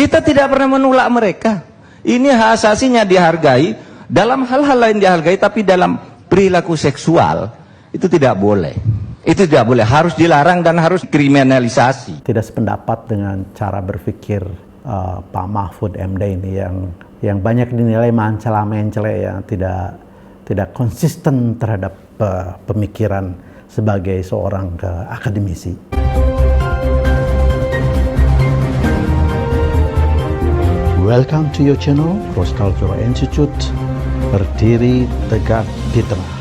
Kita tidak pernah menolak mereka. Ini hak asasinya dihargai, dalam hal-hal lain dihargai, tapi dalam perilaku seksual itu tidak boleh. Itu tidak boleh, harus dilarang dan harus kriminalisasi. Tidak sependapat dengan cara berpikir Pak Mahfud MD ini yang banyak dinilai mencela-mencela, yang tidak konsisten terhadap pemikiran sebagai seorang akademisi. Welcome to your channel, Cross Cultural Institute, berdiri tegak di tengah.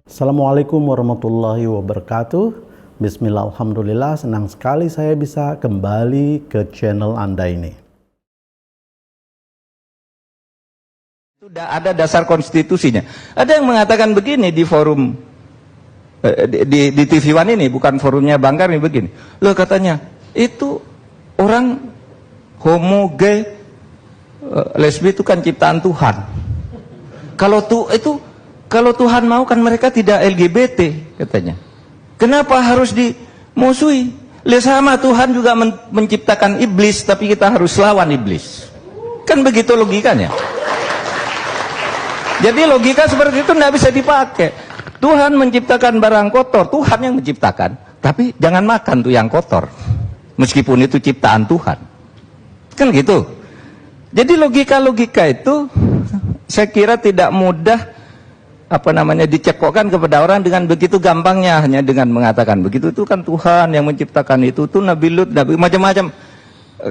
Assalamualaikum warahmatullahi wabarakatuh. Bismillah, alhamdulillah, senang sekali saya bisa kembali ke channel Anda ini. Sudah ada dasar konstitusinya. Ada yang mengatakan begini di forum di TV One ini, bukan forumnya Banggar nih, begini. Loh, katanya itu orang homo, gay, lesbi itu kan ciptaan Tuhan. Kalau Tuhan mau kan mereka tidak LGBT, katanya. Kenapa harus dimusuhi? Lihat, sama Tuhan juga menciptakan iblis, tapi kita harus lawan iblis. Kan begitu logikanya. Jadi logika seperti itu tidak bisa dipakai. Tuhan menciptakan barang kotor, Tuhan yang menciptakan. Tapi jangan makan tuh yang kotor, meskipun itu ciptaan Tuhan. Kan gitu. Jadi logika-logika itu saya kira tidak mudah dicekokkan kepada orang dengan begitu gampangnya, hanya dengan mengatakan begitu itu kan Tuhan yang menciptakan itu Nabi Lut, Nabi macam-macam.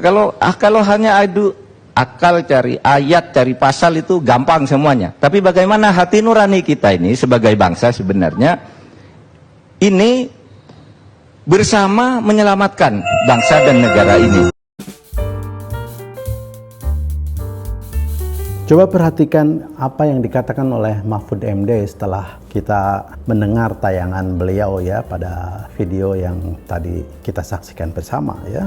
Kalau hanya adu akal, cari ayat, cari pasal, itu gampang semuanya. Tapi bagaimana hati nurani kita ini sebagai bangsa sebenarnya ini bersama menyelamatkan bangsa dan negara ini. Coba perhatikan apa yang dikatakan oleh Mahfud MD setelah kita mendengar tayangan beliau ya pada video yang tadi kita saksikan bersama ya.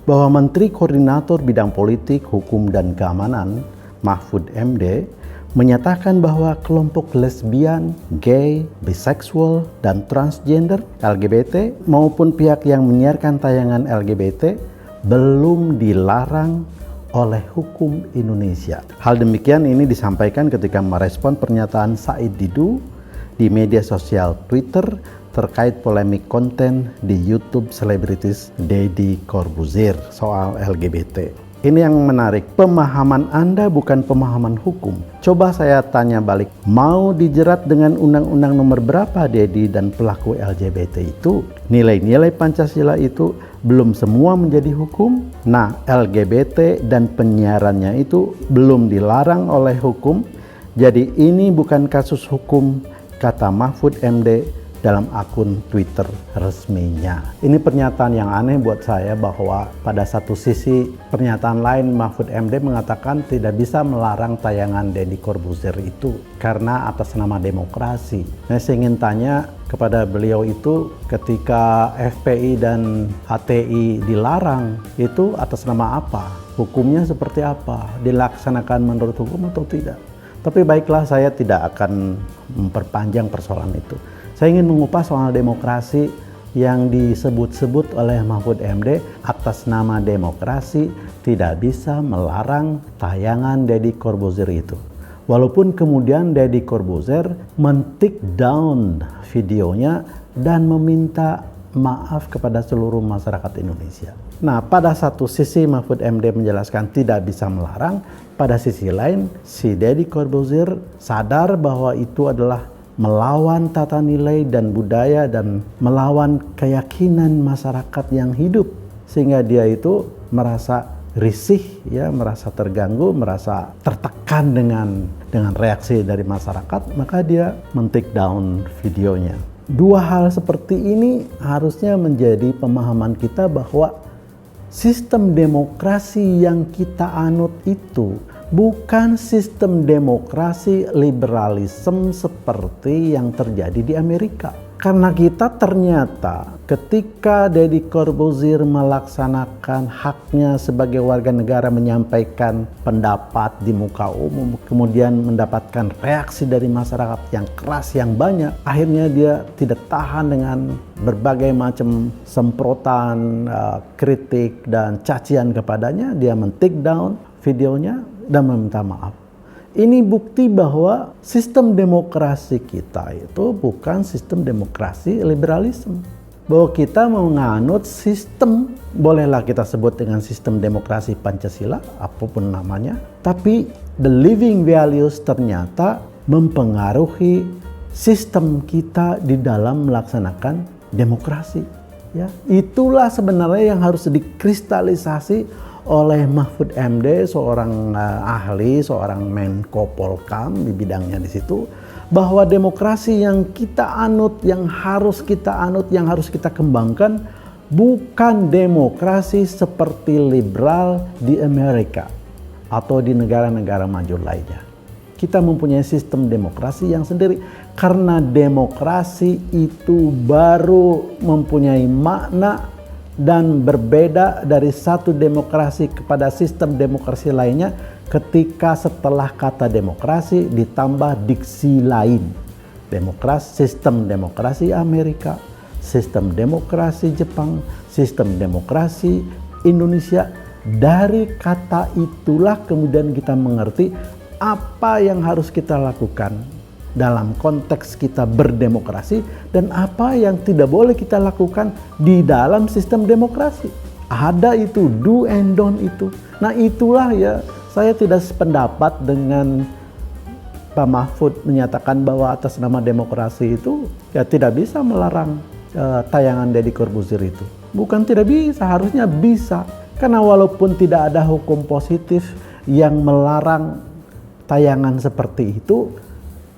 Bahwa Menteri Koordinator Bidang Politik, Hukum, dan Keamanan Mahfud MD menyatakan bahwa kelompok lesbian, gay, biseksual, dan transgender LGBT maupun pihak yang menyiarkan tayangan LGBT belum dilarang oleh hukum Indonesia. Hal demikian ini disampaikan ketika merespon pernyataan Said Didu di media sosial Twitter terkait polemik konten di YouTube selebritis Deddy Corbuzier soal LGBT. Ini yang menarik, pemahaman Anda bukan pemahaman hukum. Coba saya tanya balik, mau dijerat dengan undang-undang nomor berapa Deddy dan pelaku LGBT itu? Nilai-nilai Pancasila itu belum semua menjadi hukum. Nah, LGBT dan penyiarannya itu belum dilarang oleh hukum. Jadi ini bukan kasus hukum, kata Mahfud MD dalam akun Twitter resminya. Ini pernyataan yang aneh buat saya, bahwa pada satu sisi pernyataan lain Mahfud MD mengatakan tidak bisa melarang tayangan Deddy Corbuzier itu karena atas nama demokrasi. Saya ingin tanya kepada beliau itu, ketika FPI dan HTI dilarang itu atas nama apa? Hukumnya seperti apa? Dilaksanakan menurut hukum atau tidak? Tapi baiklah, saya tidak akan memperpanjang persoalan itu. Saya ingin mengupas soal demokrasi yang disebut-sebut oleh Mahfud MD. Atas nama demokrasi tidak bisa melarang tayangan Deddy Corbuzier itu. Walaupun kemudian Deddy Corbuzier men-take down videonya dan meminta maaf kepada seluruh masyarakat Indonesia. Nah, pada satu sisi Mahfud MD menjelaskan tidak bisa melarang, pada sisi lain si Deddy Corbuzier sadar bahwa itu adalah melawan tata nilai dan budaya dan melawan keyakinan masyarakat yang hidup, sehingga dia itu merasa risih ya, merasa terganggu, merasa tertekan dengan reaksi dari masyarakat, maka dia men-take down videonya. Dua hal seperti ini harusnya menjadi pemahaman kita bahwa sistem demokrasi yang kita anut itu bukan sistem demokrasi liberalisme seperti yang terjadi di Amerika. Karena kita ternyata ketika Deddy Corbuzier melaksanakan haknya sebagai warga negara menyampaikan pendapat di muka umum, kemudian mendapatkan reaksi dari masyarakat yang keras, yang banyak, akhirnya dia tidak tahan dengan berbagai macam semprotan, kritik dan cacian kepadanya. Dia men-take down videonya dan meminta maaf. Ini bukti bahwa sistem demokrasi kita itu bukan sistem demokrasi liberalisme. Bahwa kita menganut sistem, bolehlah kita sebut dengan sistem demokrasi Pancasila, apapun namanya. Tapi the living values ternyata mempengaruhi sistem kita di dalam melaksanakan demokrasi. Ya, itulah sebenarnya yang harus dikristalisasi oleh Mahfud MD, seorang ahli, seorang Menko Polkam di bidangnya di situ, bahwa demokrasi yang kita anut, yang harus kita anut, yang harus kita kembangkan bukan demokrasi seperti liberal di Amerika atau di negara-negara maju lainnya. Kita mempunyai sistem demokrasi yang sendiri, karena demokrasi itu baru mempunyai makna dan berbeda dari satu demokrasi kepada sistem demokrasi lainnya ketika setelah kata demokrasi ditambah diksi lain. Sistem demokrasi Amerika, sistem demokrasi Jepang, sistem demokrasi Indonesia. Dari kata itulah kemudian kita mengerti apa yang harus kita lakukan dalam konteks kita berdemokrasi dan apa yang tidak boleh kita lakukan di dalam sistem demokrasi. Ada itu, do and don't itu. Nah itulah ya, saya tidak sependapat dengan Pak Mahfud menyatakan bahwa atas nama demokrasi itu ya tidak bisa melarang tayangan Deddy Corbuzier itu. Bukan tidak bisa, harusnya bisa. Karena walaupun tidak ada hukum positif yang melarang tayangan seperti itu,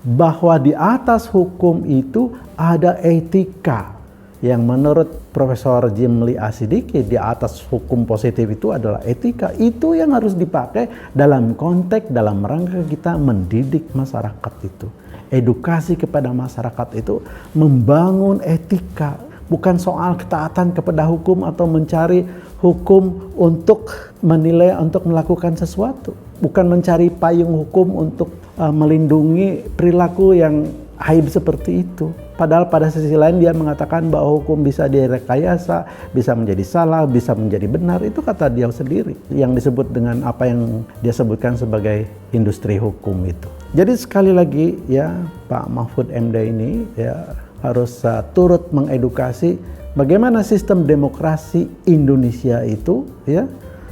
bahwa di atas hukum itu ada etika yang menurut Profesor Jimli Asidiki, di atas hukum positif itu adalah etika. Itu yang harus dipakai dalam konteks, dalam rangka kita mendidik masyarakat itu. Edukasi kepada masyarakat itu membangun etika, bukan soal ketaatan kepada hukum atau mencari hukum untuk menilai, untuk melakukan sesuatu. Bukan mencari payung hukum untuk melindungi perilaku yang aib seperti itu. Padahal pada sisi lain dia mengatakan bahwa hukum bisa direkayasa, bisa menjadi salah, bisa menjadi benar. Itu kata dia sendiri. Yang disebut dengan apa yang dia sebutkan sebagai industri hukum itu. Jadi sekali lagi ya, Pak Mahfud MD ini ya harus turut mengedukasi bagaimana sistem demokrasi Indonesia itu ya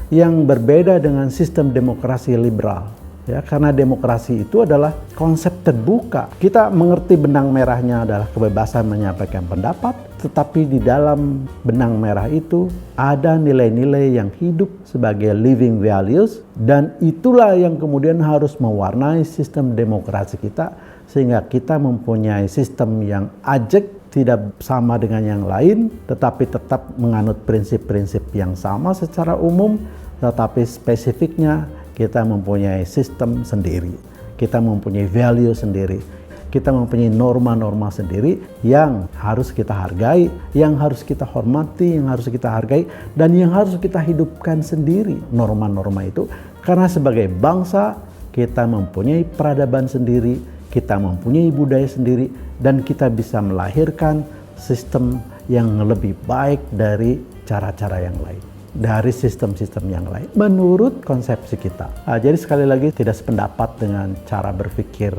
yang berbeda dengan sistem demokrasi liberal. Ya, karena demokrasi itu adalah konsep terbuka. Kita mengerti benang merahnya adalah kebebasan menyampaikan pendapat, tetapi di dalam benang merah itu ada nilai-nilai yang hidup sebagai living values, dan itulah yang kemudian harus mewarnai sistem demokrasi kita sehingga kita mempunyai sistem yang ajak, tidak sama dengan yang lain, tetapi tetap menganut prinsip-prinsip yang sama secara umum, tetapi spesifiknya kita mempunyai sistem sendiri, kita mempunyai value sendiri, kita mempunyai norma-norma sendiri yang harus kita hargai, yang harus kita hormati, yang harus kita hargai, dan yang harus kita hidupkan sendiri norma-norma itu. Karena sebagai bangsa kita mempunyai peradaban sendiri, kita mempunyai budaya sendiri, dan kita bisa melahirkan sistem yang lebih baik dari cara-cara yang lain, dari sistem-sistem yang lain menurut konsepsi kita. Jadi sekali lagi tidak sependapat dengan cara berpikir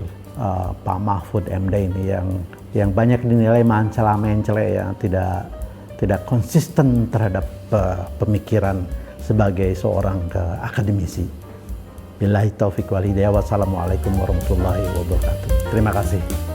Pak Mahfud MD ini yang banyak dinilai mencela-mencela, yang tidak konsisten terhadap pemikiran sebagai seorang akademisi. Billahi taufiq wal hidayah. Wassalamualaikum warahmatullahi wabarakatuh. Terima kasih.